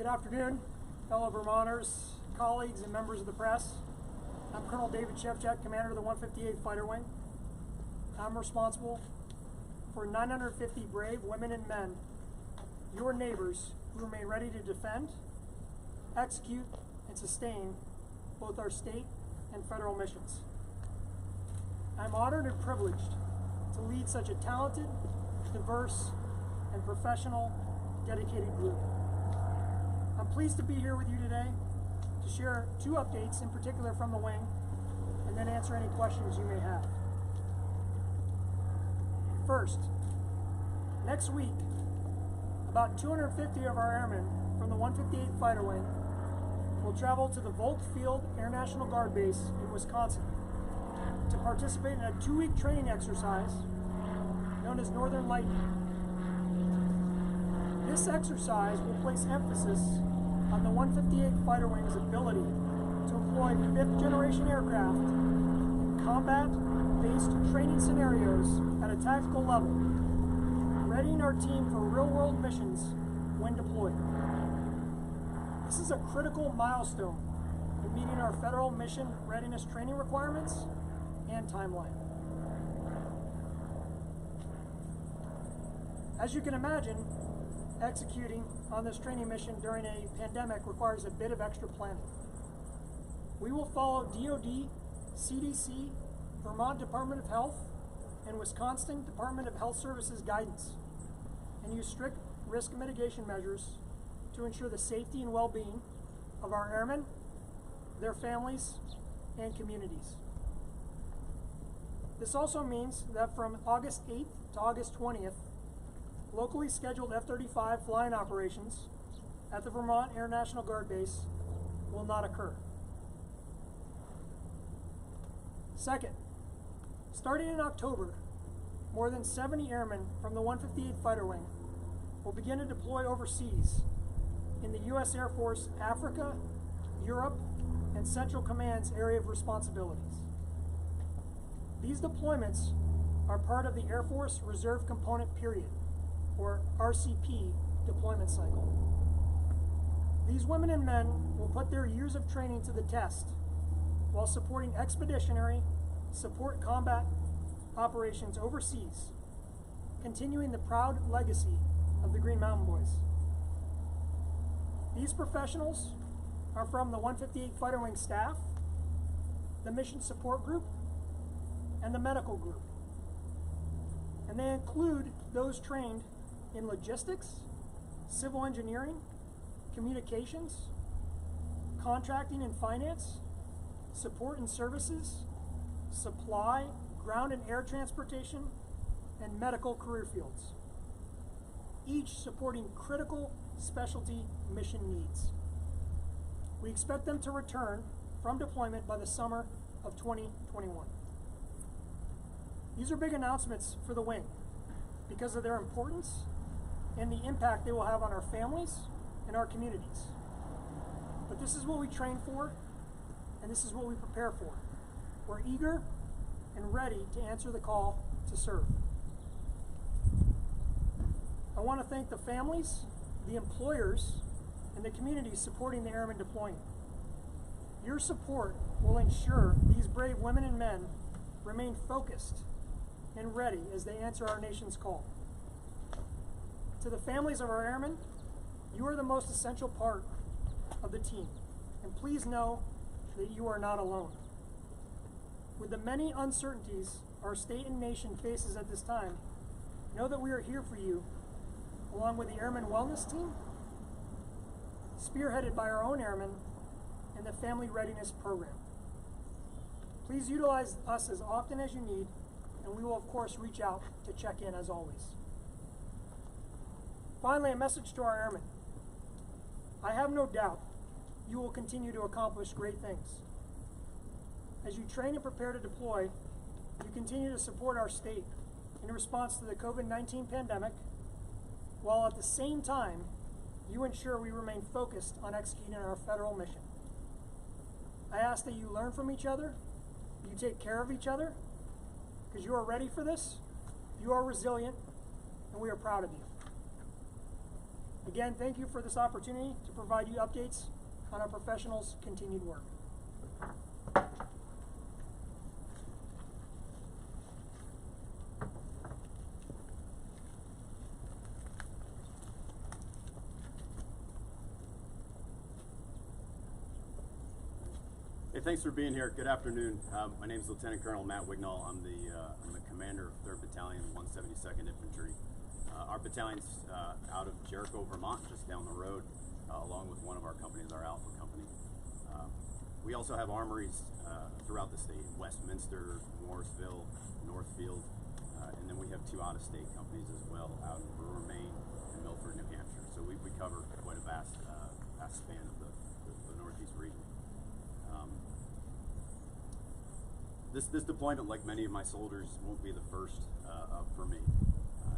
Good afternoon, fellow Vermonters, colleagues, and members of the press. I'm Colonel David Shevchuk, commander of the 158th Fighter Wing. I'm responsible for 950 brave women and men, your neighbors, who remain ready to defend, execute, and sustain both our state and federal missions. I'm honored and privileged to lead such a talented, diverse, and professional, dedicated group. I'm pleased to be here with you today to share two updates, in particular from the wing, and then answer any questions you may have. First, next week, about 250 of our airmen from the 158th Fighter Wing will travel to the Volk Field Air National Guard Base in Wisconsin to participate in a 2-week training exercise known as Northern Lightning. This exercise will place emphasis on the 158th Fighter Wing's ability to employ 5th-generation aircraft in combat-based training scenarios at a tactical level, readying our team for real-world missions when deployed. This is a critical milestone in meeting our federal mission readiness training requirements and timeline. As you can imagine, executing on this training mission during a pandemic requires a bit of extra planning. We will follow DoD, CDC, Vermont Department of Health, and Wisconsin Department of Health Services guidance, and use strict risk mitigation measures to ensure the safety and well-being of our airmen, their families, and communities. This also means that from August 8th to August 20th, locally scheduled F-35 flying operations at the Vermont Air National Guard Base will not occur. Second, starting in October, more than 70 airmen from the 158th Fighter Wing will begin to deploy overseas in the U.S. Air Force Africa, Europe, and Central Command's area of responsibilities. These deployments are part of the Air Force Reserve Component Period, or RCP, deployment cycle. These women and men will put their years of training to the test while supporting expeditionary support combat operations overseas, continuing the proud legacy of the Green Mountain Boys. These professionals are from the 158th Fighter Wing staff, the Mission Support Group, and the Medical Group. And they include those trained in logistics, civil engineering, communications, contracting and finance, support and services, supply, ground and air transportation, and medical career fields, each supporting critical specialty mission needs. We expect them to return from deployment by the summer of 2021. These are big announcements for the wing because of their importance and the impact they will have on our families and our communities. But this is what we train for, and this is what we prepare for. We're eager and ready to answer the call to serve. I want to thank the families, the employers, and the communities supporting the airmen deploying. Your support will ensure these brave women and men remain focused and ready as they answer our nation's call. To the families of our airmen, you are the most essential part of the team, and please know that you are not alone. With the many uncertainties our state and nation faces at this time, know that we are here for you, along with the Airmen Wellness Team, spearheaded by our own airmen, and the Family Readiness Program. Please utilize us as often as you need, and we will of course reach out to check in as always. Finally, a message to our airmen. I have no doubt you will continue to accomplish great things. As you train and prepare to deploy, you continue to support our state in response to the COVID-19 pandemic, while at the same time, you ensure we remain focused on executing our federal mission. I ask that you learn from each other, you take care of each other, because you are ready for this, you are resilient, and we are proud of you. Again, thank you for this opportunity to provide you updates on our professionals' continued work. Hey, thanks for being here. Good afternoon. My name is Lieutenant Colonel Matt Wignall. I'm the commander of 3rd Battalion, 172nd Infantry. Our battalion's out of Jericho, Vermont, just down the road, along with one of our companies, our Alpha company. We also have armories throughout the state: Westminster, Morrisville, Northfield, and then we have 2 out-of-state companies as well, out in Brewer, Maine, and Milford, New Hampshire. So we cover quite a vast span of the Northeast region. This deployment, like many of my soldiers, won't be the first for me,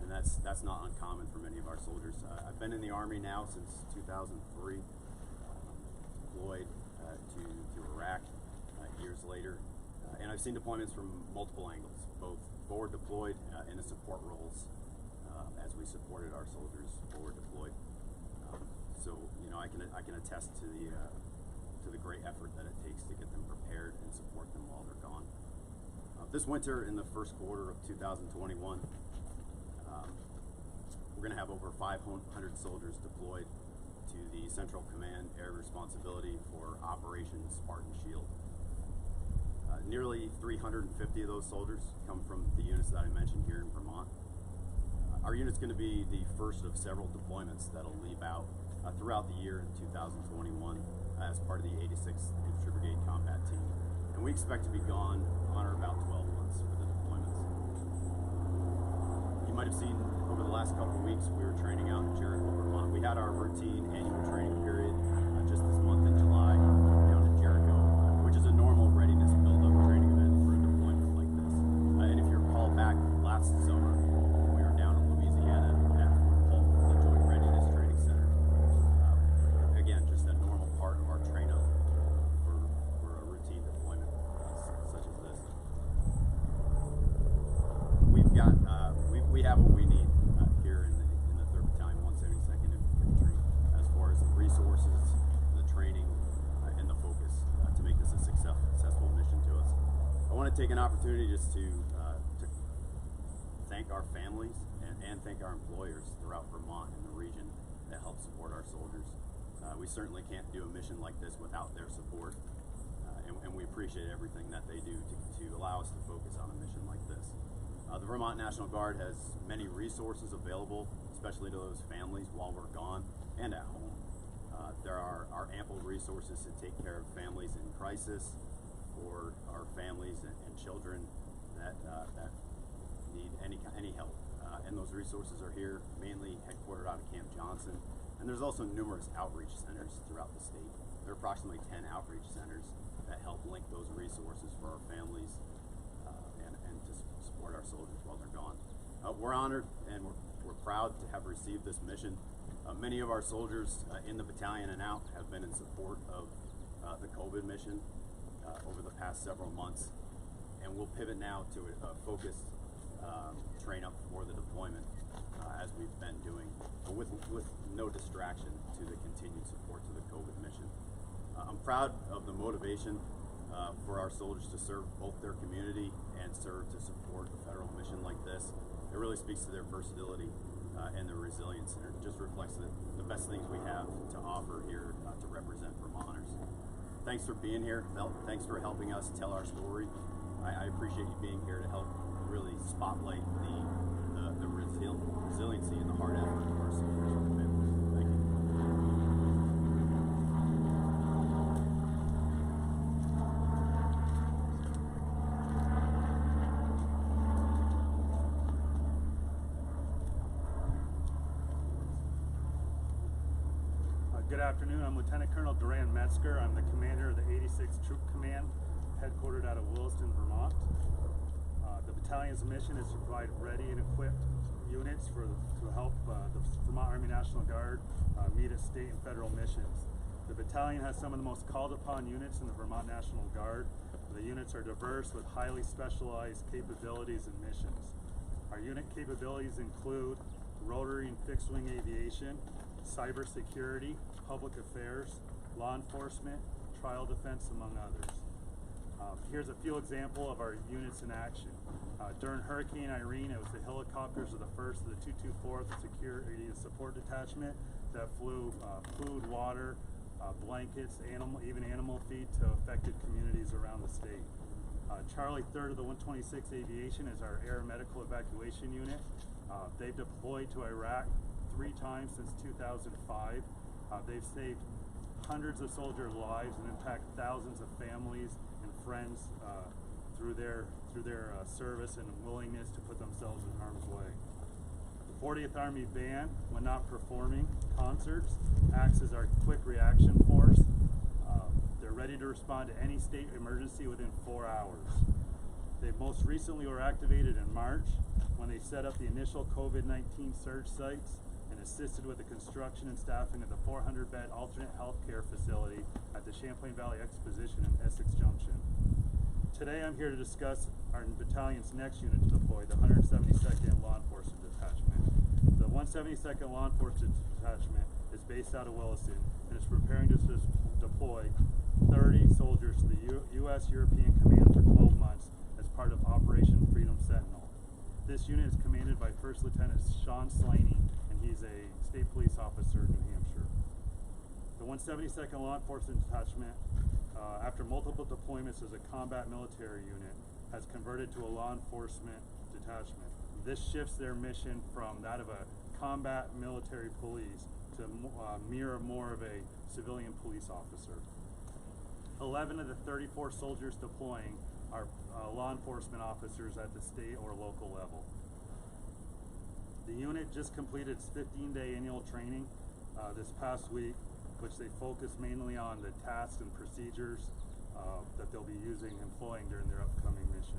and that's not uncommon for many of our soldiers. I've been in the Army now since 2003, deployed to Iraq years later, and I've seen deployments from multiple angles, both forward deployed and in support roles as we supported our soldiers forward deployed. So you know, I can attest to the great effort that it takes to get them prepared and support them while they're gone. This winter, in the first quarter of 2021, we're going to have over 500 soldiers deployed to the Central Command Air Responsibility for Operation Spartan Shield. Nearly 350 of those soldiers come from the units that I mentioned here in Vermont. Our unit's going to be the first of several deployments that'll leave out throughout the year in 2021 as part of the 86th Infantry Brigade Combat Team. And we expect to be gone on or about 12 months for the deployments. You might have seen over the last couple of weeks, we were training out in Jericho, Vermont. We had our routine annual training period just this month in July down in Jericho, which is a normal readiness build-up training event for a deployment like this. And if you recall back last summer, we were down in Louisiana at Fort Polk, the Joint Readiness Training Center. Again, just a normal part of our train-up for a routine deployment such as this. We've got we have what we need here in the 3rd Battalion, 172nd Infantry, as far as the resources, the training, and the focus to make this a successful mission to us. I want to take an opportunity just to thank our families and thank our employers throughout Vermont and the region that help support our soldiers. We certainly can't do a mission like this without their support, and we appreciate everything that they do to allow us to focus on a mission like this. The Vermont National Guard has many resources available, especially to those families while we're gone and at home. There are ample resources to take care of families in crisis, or our families and children that need any help. And those resources are here, mainly headquartered out of Camp Johnson. And there's also numerous outreach centers throughout the state. There are approximately 10 outreach centers that help link those resources for our families and to support our soldiers while they're gone. We're honored and we're proud to have received this mission. Many of our soldiers in the battalion and out have been in support of the COVID mission over the past several months, and we'll pivot now to a focused train up for the deployment as we've been doing, with no distraction to the continued support to the COVID mission. I'm proud of the motivation for our soldiers to serve both their community and serve to support a federal mission like this. It really speaks to their versatility and their resilience, and it just reflects the best things we have to offer here to represent Vermonters. Thanks for being here. Thanks for helping us tell our story. I appreciate you being here to help really spotlight the resiliency and the hard effort of our soldiers and families. Thank you. Good afternoon. I'm Lieutenant Colonel Duran Metzger. I'm the commander of the 86th Troop Command, headquartered out of Williston, Vermont. The battalion's mission is to provide ready and equipped units to help the Vermont Army National Guard meet its state and federal missions. The battalion has some of the most called upon units in the Vermont National Guard. The units are diverse with highly specialized capabilities and missions. Our unit capabilities include rotary and fixed wing aviation, cybersecurity, public affairs, law enforcement, trial defense, among others. Here's a few examples of our units in action. During Hurricane Irene, it was the helicopters of the 1st of the 224th Security and Support Detachment that flew food, water, blankets, even animal feed to affected communities around the state. Charlie 3rd of the 126th Aviation is our air medical evacuation unit. They've deployed to Iraq 3 times since 2005. They've saved hundreds of soldiers' lives and impacted thousands of families and friends through their service and willingness to put themselves in harm's way. The 40th Army Band, when not performing concerts, acts as our quick reaction force. They're ready to respond to any state emergency within 4 hours. They most recently were activated in March when they set up the initial COVID-19 surge sites and assisted with the construction and staffing of the 400-bed alternate healthcare facility at the Champlain Valley Exposition in Essex Junction. Today I'm here to discuss our battalion's next unit to deploy, the 172nd Law Enforcement Detachment. The 172nd Law Enforcement Detachment is based out of Williston and is preparing to deploy 30 soldiers to the U.S.-European Command for 12 months as part of Operation Freedom Sentinel. This unit is commanded by First Lieutenant Sean Slaney, and he's a state police officer in New Hampshire. The 172nd Law Enforcement Detachment, after multiple deployments as a combat military unit, has converted to a law enforcement detachment. This shifts their mission from that of a combat military police to mirror more of a civilian police officer. 11 of the 34 soldiers deploying are law enforcement officers at the state or local level. The unit just completed its 15-day annual training this past week, which they focused mainly on the tasks and procedures that they'll be employing during their upcoming mission.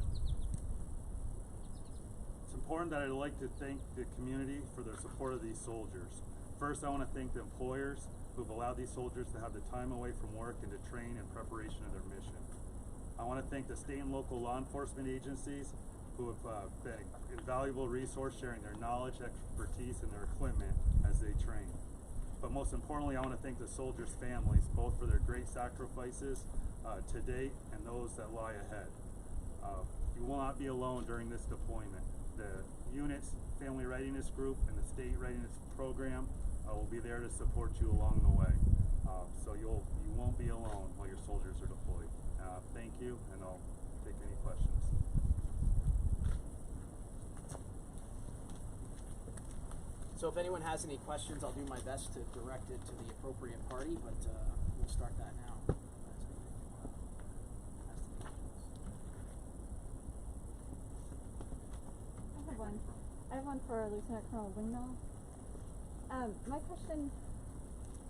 It's important that I'd like to thank the community for their support of these soldiers. First, I want to thank the employers who've allowed these soldiers to have the time away from work and to train in preparation of their mission. I want to thank the state and local law enforcement agencies who have been an invaluable resource, sharing their knowledge, expertise, and their equipment as they train. But most importantly, I want to thank the soldiers' families, both for their great sacrifices to date and those that lie ahead. You will not be alone during this deployment. The unit's Family Readiness Group and the State Readiness Program will be there to support you along the way. So you won't be alone while your soldiers are deployed. Thank you, and I'll take any questions. So if anyone has any questions, I'll do my best to direct it to the appropriate party, but we'll start that now. I have one for Lieutenant Colonel Wingmill. My question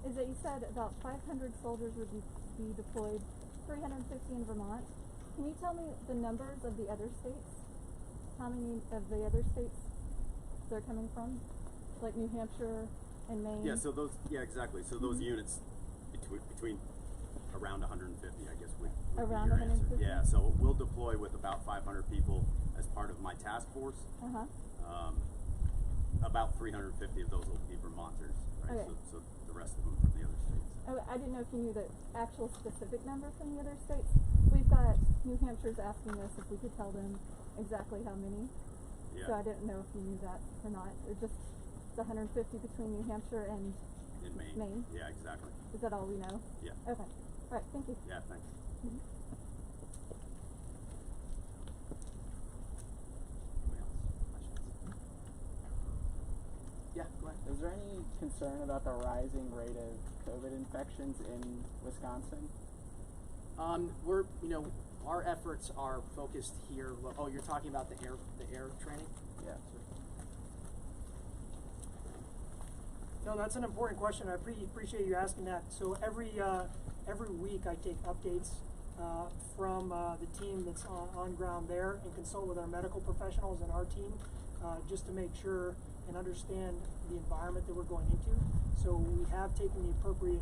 is that you said about 500 soldiers would be deployed, 350 in Vermont. Can you tell me the numbers of the other states? How many of the other states they're coming from? Like New Hampshire and Maine? Yeah, so exactly. So those units between around 150, I guess would Around be your 150? answer. Yeah, so we'll deploy with about 500 people as part of my task force. About 350 of those will be Vermonters, right? Okay. So the rest of them from the other states. I didn't know if you knew the actual specific number from the other states. We've got New Hampshire's asking us if we could tell them exactly how many. Yeah. So I didn't know if you knew that or not. Or just it's 150 between New Hampshire and In Maine. Maine. Yeah, exactly. Is that all we know? Yeah. Okay. All right. Thank you. Yeah, thanks. Mhm. Anybody else? Questions? Yeah, go ahead. Is there any concern about the rising rate of COVID infections in Wisconsin? Our efforts are focused here. Oh, you're talking about the air training? Yeah. No, that's an important question. I appreciate you asking that. So every week I take updates from the team that's on ground there and consult with our medical professionals and our team just to make sure and understand the environment that we're going into. So we have taken the appropriate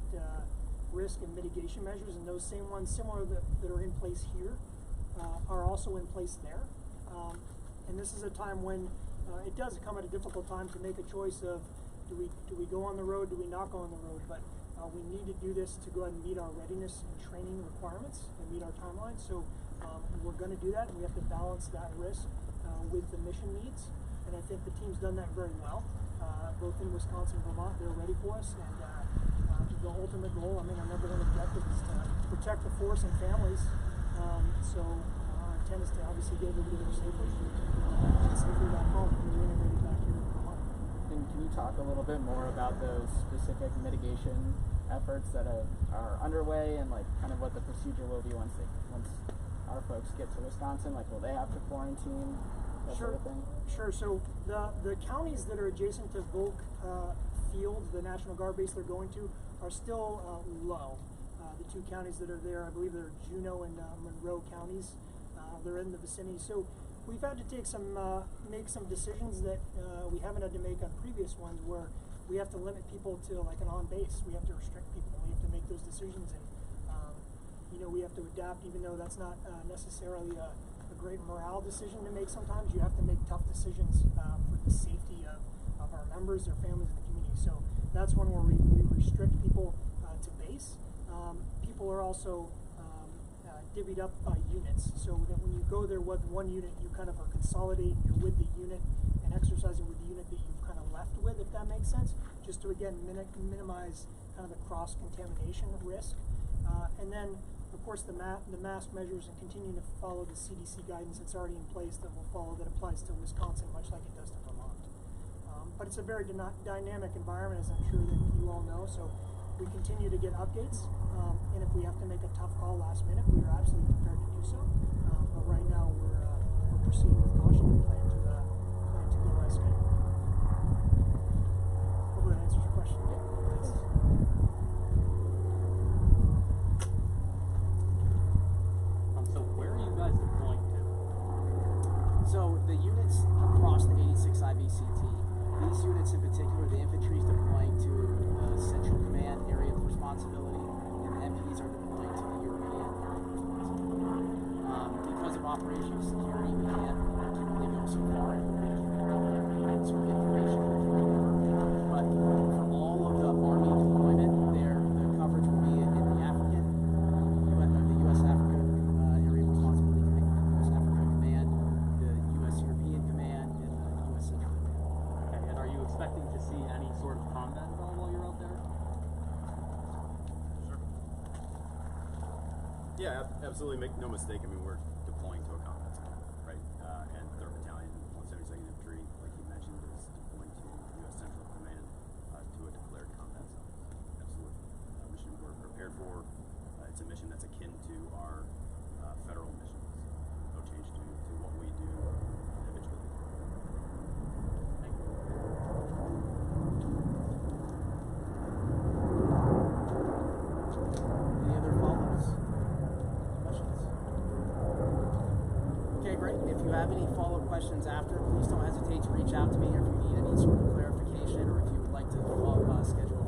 risk and mitigation measures, and those same ones similar that are in place here are also in place there. And this is a time when it does come at a difficult time to make a choice of do we go on the road? Do we not go on the road? But we need to do this to go ahead and meet our readiness and training requirements and meet our timelines. So we're going to do that, and we have to balance that risk with the mission needs. And I think the team's done that very well, both in Wisconsin and Vermont. They're ready for us, and the ultimate goal, I mean, our number one objective is to protect the force and families. So our intent is to obviously get everybody there safely, safely back home, and reintegrated back here in Vermont. And can you talk a little bit more about those specific mitigation efforts that are underway, and like kind of what the procedure will be once our folks get to Wisconsin? Like, will they have to quarantine? That sort of thing? Sure. So the counties that are adjacent to Volk Field, the National Guard base they're going to, are still low. The two counties that are there, I believe they're Juneau and Monroe counties. They're in the vicinity. So we've had to take make some decisions that we haven't had to make on previous ones, where we have to limit people to like an on base. We have to restrict people. We have to make those decisions, and we have to adapt, even though that's not necessarily a great morale decision to make. Sometimes you have to make tough decisions for the safety of our members, their families, and the community. So that's one where we restrict people to base. People are also divvied up by units, so that when you go there with one unit, you kind of are consolidating. You're with the unit and exercising with the unit that you've kind of left with, if that makes sense, just to again minimize kind of the cross-contamination risk. And then, of course, the mask measures, and continue to follow the CDC guidance that's already in place that will follow, that applies to Wisconsin, much like it does to Vermont. But it's a very dynamic environment, as I'm sure that you all know. So we continue to get updates, and if we have to make a tough call last minute, we are absolutely prepared to do so. But right now, we're proceeding with caution and plan to go as scheduled. Hopefully that answers your question. Yeah. Thanks. So where are you guys deploying to? So the units across the 86 IVCT, these units in particular, the infantry is deploying to the Central Command area of responsibility, and the MPs are deploying to the European area of responsibility. Because of operational security, we can't only go so far and sort of information deployment. But for all of the Army deployment, the coverage will be in the African, the U.S. Africa area of responsibility command, U.S. Africa Command, the U.S. European Command, and the U.S. Central Command. Okay, and are you expecting to see any sort of combat at all while you're out there? Sure. Yeah, absolutely. Make no mistake. I mean, we're deploying to a combat zone, right? And 3rd Battalion, 172nd Infantry, like you mentioned, is deploying to U.S. Central Command to a declared combat zone. Absolutely. Mission we're prepared for. It's a mission that's akin to our federal missions. No change to what we do individually. Thank you. Any other follow-ups? Questions? Okay, great. If you have any follow-up questions after, please don't hesitate to reach out to me, or if you need any sort of clarification, or if you would like to schedule